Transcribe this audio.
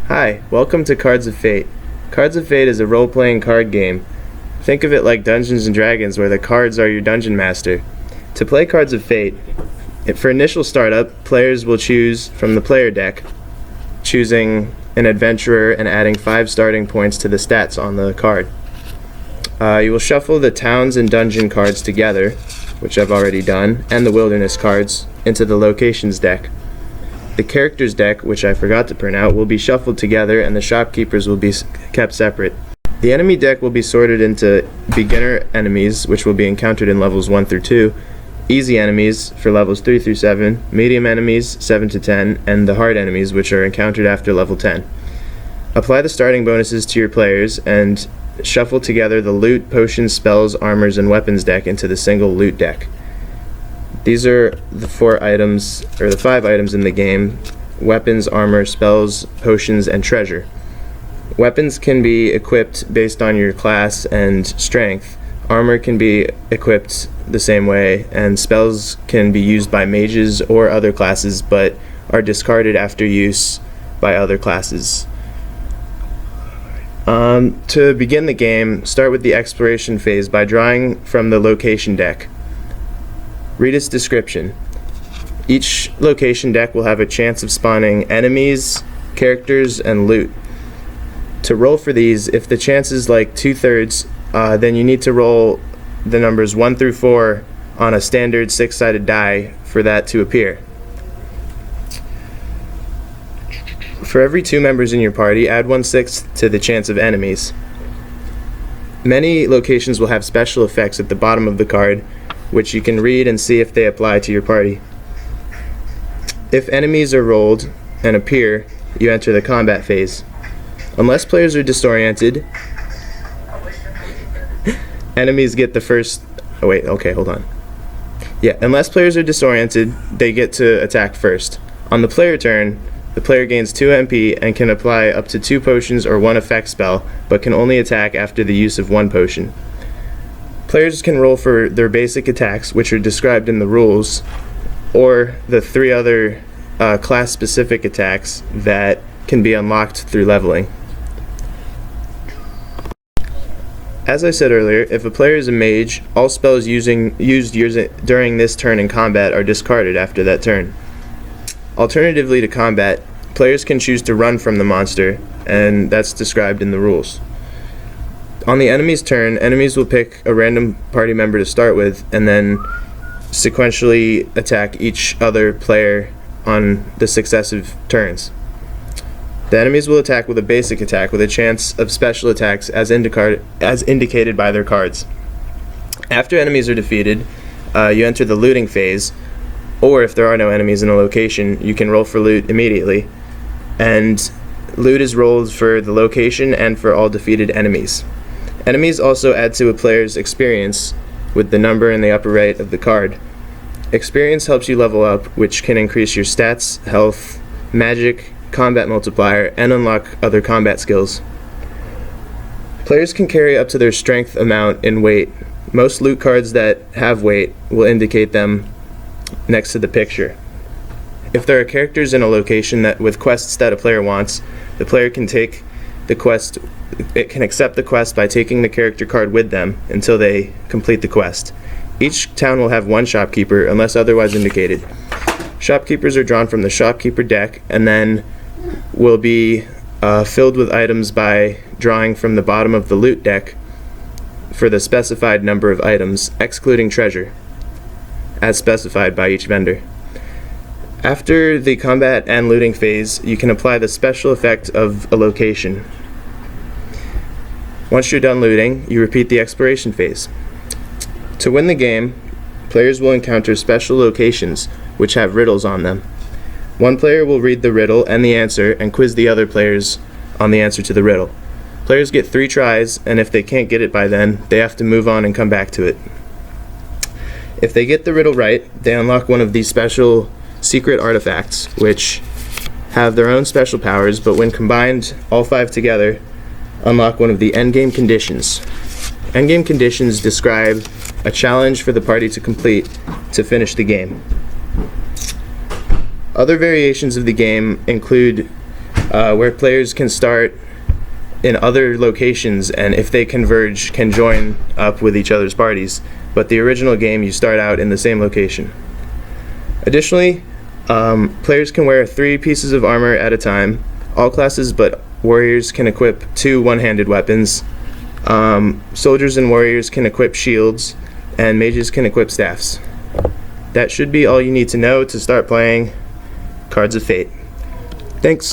Hi, welcome to Cards of Fate. Cards of Fate is a role-playing card game. Think of it like Dungeons & Dragons, where the cards are your dungeon master. To play Cards of Fate, for initial startup, players will choose from the player deck, choosing an adventurer and adding 5 starting points to the stats on the card. You will shuffle the towns and dungeon cards together, which I've already done, and the wilderness cards into the locations deck. The characters deck, which I forgot to print out, will be shuffled together and the shopkeepers will be kept separate. The enemy deck will be sorted into beginner enemies, which will be encountered in levels 1 through 2, easy enemies for levels 3 through 7, medium enemies 7 to 10, and the hard enemies, which are encountered after level 10. Apply the starting bonuses to your players and shuffle together the loot, potions, spells, armors, and weapons deck into the single loot deck. These are the 5 items in the game: weapons, armor, spells, potions, and treasure. Weapons can be equipped based on your class and strength. Armor can be equipped the same way, and spells can be used by mages or other classes, but are discarded after use by other classes. To begin the game, start with the exploration phase by drawing from the location deck. Read its description. Each location deck will have a chance of spawning enemies, characters, and loot. To roll for these, if the chance is like 2/3, then you need to roll the numbers 1 through 4 on a standard 6-sided die for that to appear. For every 2 members in your party, add 1/6 to the chance of enemies. Many locations will have special effects at the bottom of the card, which you can read and see if they apply to your party. If enemies are rolled and appear, you enter the combat phase. Unless players are disoriented, enemies get the first... Oh wait, okay, hold on. Yeah, unless players are disoriented, they get to attack first. On the player turn, the player gains 2 MP and can apply up to 2 potions or 1 effect spell, but can only attack after the use of 1 potion. Players can roll for their basic attacks, which are described in the rules, or the 3 other class-specific attacks that can be unlocked through leveling. As I said earlier, if a player is a mage, all spells used during this turn in combat are discarded after that turn. Alternatively to combat, players can choose to run from the monster, and that's described in the rules. On the enemy's turn, enemies will pick a random party member to start with, and then sequentially attack each other player on the successive turns. The enemies will attack with a basic attack with a chance of special attacks as indicated by their cards. After enemies are defeated, you enter the looting phase, or if there are no enemies in a location, you can roll for loot immediately, and loot is rolled for the location and for all defeated enemies. Enemies also add to a player's experience with the number in the upper right of the card. Experience helps you level up, which can increase your stats, health, magic, combat multiplier, and unlock other combat skills. Players can carry up to their strength amount in weight. Most loot cards that have weight will indicate them next to the picture. If there are characters in a location with quests that a player wants, the player can take the quest. It can accept the quest by taking the character card with them until they complete the quest. Each town will have 1 shopkeeper unless otherwise indicated. Shopkeepers are drawn from the shopkeeper deck and then will be filled with items by drawing from the bottom of the loot deck for the specified number of items, excluding treasure, as specified by each vendor. After the combat and looting phase, you can apply the special effect of a location. Once you're done looting, you repeat the exploration phase. To win the game, players will encounter special locations which have riddles on them. One player will read the riddle and the answer and quiz the other players on the answer to the riddle. Players get 3 tries, and if they can't get it by then, they have to move on and come back to it. If they get the riddle right, they unlock one of these special secret artifacts, which have their own special powers, but when combined, all 5 together, unlock one of the endgame conditions. Endgame conditions describe a challenge for the party to complete to finish the game. Other variations of the game include where players can start in other locations, and if they converge, can join up with each other's parties. But the original game, you start out in the same location. Additionally, players can wear 3 pieces of armor at a time. All classes but warriors can equip 2 one-handed weapons. Soldiers and warriors can equip shields, and mages can equip staffs. That should be all you need to know to start playing Cards of Fate. Thanks.